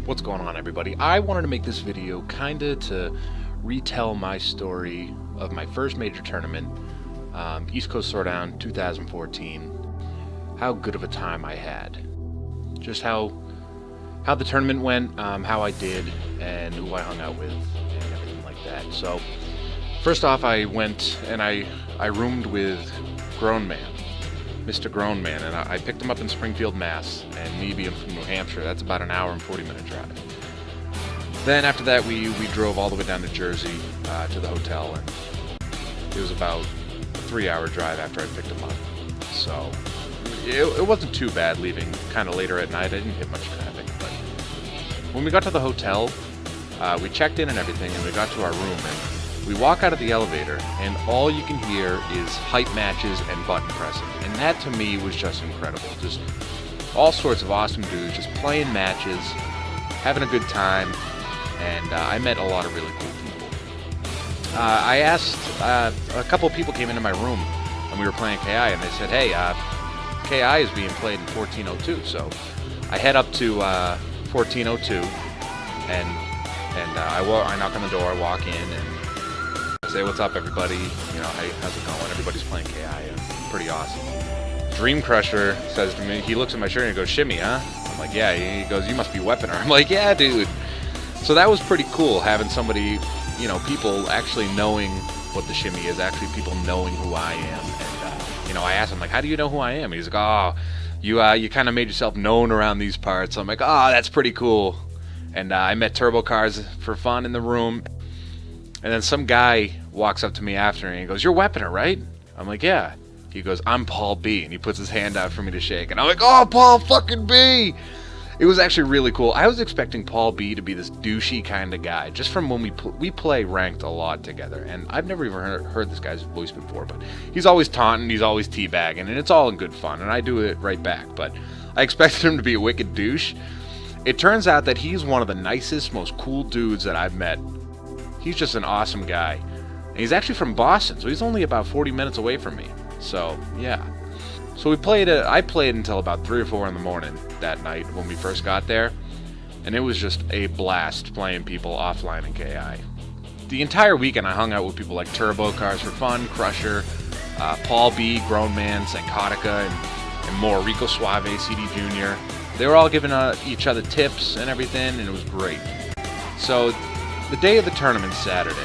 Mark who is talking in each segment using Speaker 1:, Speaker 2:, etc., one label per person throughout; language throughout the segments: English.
Speaker 1: What's going on, everybody? I wanted to make this video kinda to retell my story of my first major tournament, East Coast Throwdown 2014. How good of a time I had. Just how the tournament went, how I did, and who I hung out with, and everything like that. So, first off, I went and I roomed with Grown Man. Mr. Grown Man, and I picked him up in Springfield, Mass, and me being from New Hampshire, that's about an hour and 40-minute drive. Then after that, we drove all the way down to Jersey to the hotel, and it was about a 3-hour drive after I picked him up. So it wasn't too bad leaving kind of later at night. I didn't hit much traffic, but when we got to the hotel, we checked in and everything, and we got to our room, and we walk out of the elevator, and all you can hear is hype matches and button pressing. And that, to me, was just incredible. Just all sorts of awesome dudes just playing matches, having a good time, and I met a lot of really cool people. I asked, a couple of people came into my room, and we were playing KI, and they said, hey, KI is being played in 1402. So I head up to 1402, and I knock on the door, I walk in, and say, what's up, everybody? You know, hey, how's it going? Everybody's playing KI, and pretty awesome. Dream Crusher says to me, he looks at my shirt and he goes, shimmy, huh? I'm like, yeah. He goes, you must be Weaponer. I'm like, yeah, dude. So that was pretty cool, having somebody, you know, people actually knowing what the shimmy is, actually people knowing who I am. And, you know, I asked him, like, how do you know who I am? He's like, oh, you kind of made yourself known around these parts. So I'm like, oh, that's pretty cool. And I met Turbo Cars for fun in the room. And then some guy walks up to me after and he goes, you're Weaponer, right? I'm like, yeah. He goes, I'm Paul B. And he puts his hand out for me to shake. And I'm like, oh, Paul fucking B. It was actually really cool. I was expecting Paul B to be this douchey kind of guy, just from when we play ranked a lot together. And I've never even heard this guy's voice before, but he's always taunting, he's always teabagging, and it's all in good fun. And I do it right back. But I expected him to be a wicked douche. It turns out that he's one of the nicest, most cool dudes that I've met. He's just an awesome guy. And he's actually from Boston, so he's only about 40 minutes away from me. So, yeah. So I played until about 3 or 4 in the morning that night when we first got there. And it was just a blast playing people offline in KI. The entire weekend I hung out with people like Turbo Cars for Fun, Crusher, Paul B, Grown Man, Psychotica, and more, Rico Suave, CD Jr. They were all giving each other tips and everything, and it was great. So, the day of the tournament, Saturday,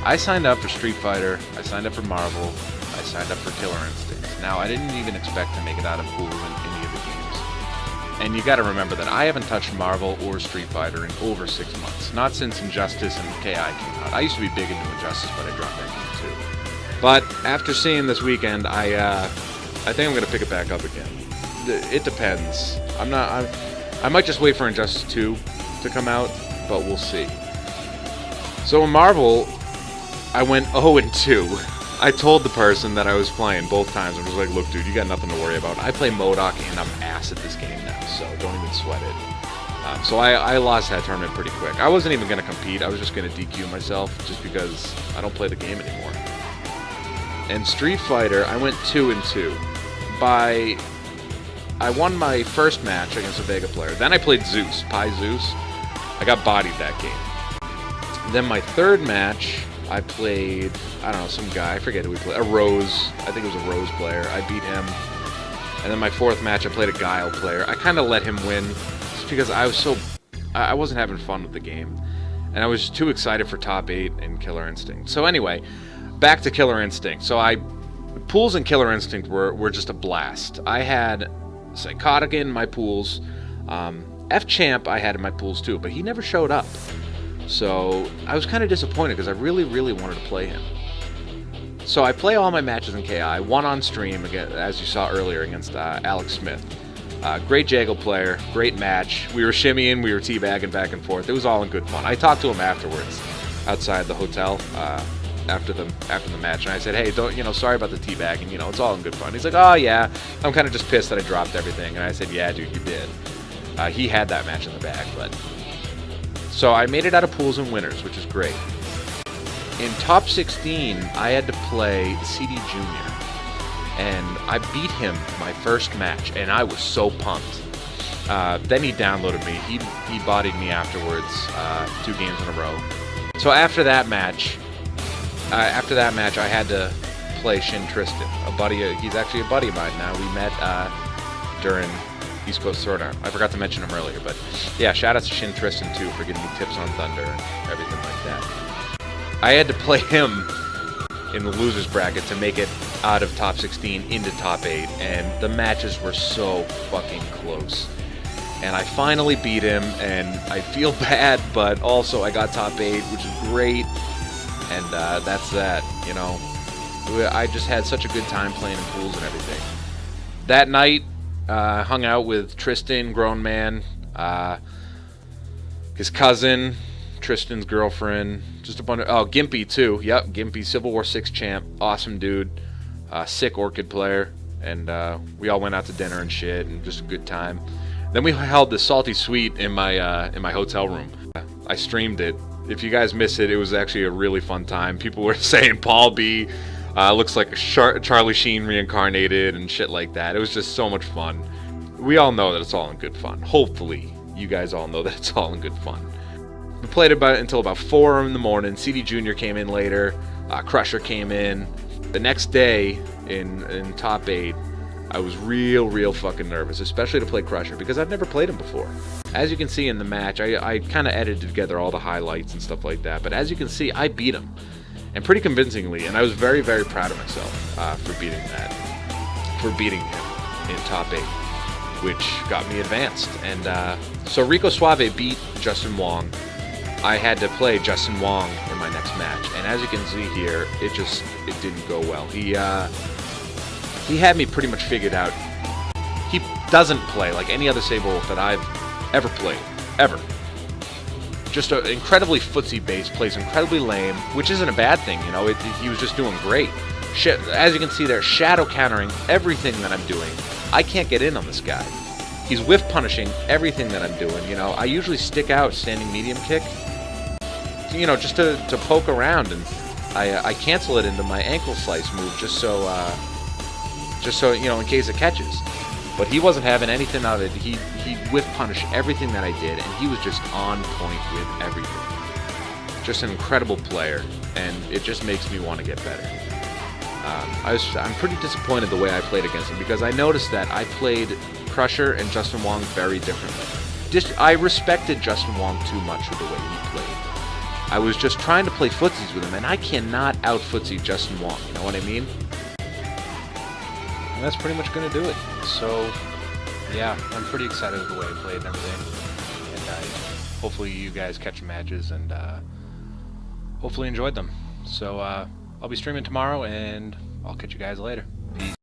Speaker 1: I signed up for Street Fighter, I signed up for Marvel, I signed up for Killer Instinct. Now, I didn't even expect to make it out of pool in any of the games. And you gotta remember that I haven't touched Marvel or Street Fighter in over 6 months. Not since Injustice and KI came out. I used to be big into Injustice, but I dropped that game too. But after seeing this weekend, I think I'm gonna pick it back up again. It depends. I might just wait for Injustice 2 to come out, but we'll see. So in Marvel, I went 0-2. I told the person that I was playing both times, I was like, look, dude, you got nothing to worry about. I play MODOK, and I'm ass at this game now, so don't even sweat it. So I lost that tournament pretty quick. I wasn't even going to compete. I was just going to DQ myself, just because I don't play the game anymore. And Street Fighter, I went 2-2. I won my first match against a Vega player. Then I played Zeus, Pi Zeus. I got bodied that game. Then my third match, I played, I don't know, some guy, I forget who we played, a Rose, I think it was a Rose player, I beat him. And then my fourth match, I played a Guile player. I kind of let him win, just because I wasn't having fun with the game. And I was too excited for Top 8 and Killer Instinct. So anyway, back to Killer Instinct. So pools in Killer Instinct were just a blast. I had Psychotica in my pools, F-Champ I had in my pools too, but he never showed up. So I was kind of disappointed because I really, really wanted to play him. So I play all my matches in KI, one on stream, again, as you saw earlier, against Alex Smith. Great Jaggle player, great match. We were shimmying, we were teabagging back and forth. It was all in good fun. I talked to him afterwards, outside the hotel, after the match, and I said, hey, sorry about the teabagging, it's all in good fun. He's like, oh yeah, I'm kind of just pissed that I dropped everything. And I said, yeah, dude, you did. He had that match in the bag, but... So I made it out of pools and winners, which is great. In top 16, I had to play CD Jr. And I beat him my first match, and I was so pumped. Then he downloaded me. He bodied me afterwards, 2 games in a row. So after that match, I had to play Shin Tristan, a buddy. He's actually a buddy of mine now. We met during East Coast Throwdown. I forgot to mention him earlier, but yeah, shout out to Shin Tristan too for giving me tips on Thunder and everything like that. I had to play him in the losers bracket to make it out of top 16 into top 8, and the matches were so fucking close. And I finally beat him, and I feel bad, but also I got top 8, which is great. And that's that, you know. I just had such a good time playing in pools and everything. That night, hung out with Tristan, grown man, his cousin, Tristan's girlfriend, just a bunch of... Oh, Gimpy, too. Yep, Gimpy, Civil War 6 champ. Awesome dude. Sick Orchid player. And we all went out to dinner and shit, and just a good time. Then we held the Salty Sweet in my hotel room. I streamed it. If you guys miss it, it was actually a really fun time. People were saying Paul B looks like a Charlie Sheen reincarnated and shit like that. It was just so much fun. We all know that it's all in good fun. Hopefully, you guys all know that it's all in good fun. We played until about 4 in the morning. CD Jr. came in later. Crusher came in. The next day in top 8, I was real fucking nervous, especially to play Crusher, because I've never played him before. As you can see in the match, I kind of edited together all the highlights and stuff like that, but as you can see, I beat him. And pretty convincingly, and I was very proud of myself for beating him in top 8, which got me advanced. And so Rico Suave beat Justin Wong. I had to play Justin Wong in my next match, and as you can see here, it didn't go well. He had me pretty much figured out. He doesn't play like any other Saber Wolf that I've ever played, ever. Just an incredibly footsie-based, plays incredibly lame, which isn't a bad thing, you know. He was just doing great. As you can see there, shadow countering everything that I'm doing. I can't get in on this guy. He's whiff punishing everything that I'm doing, you know. I usually stick out standing medium kick, you know, just to poke around, and I cancel it into my ankle slice move just so you know, in case it catches. But he wasn't having anything out of it. He whiff punished everything that I did, and he was just on point with everything. Just an incredible player, and it just makes me want to get better. I'm pretty disappointed the way I played against him, because I noticed that I played Crusher and Justin Wong very differently. I respected Justin Wong too much with the way he played. I was just trying to play footsies with him, and I cannot out-footsie Justin Wong, you know what I mean? And that's pretty much going to do it. So, yeah, I'm pretty excited with the way I played and everything. And hopefully you guys catch matches and hopefully enjoyed them. So, I'll be streaming tomorrow, and I'll catch you guys later. Peace.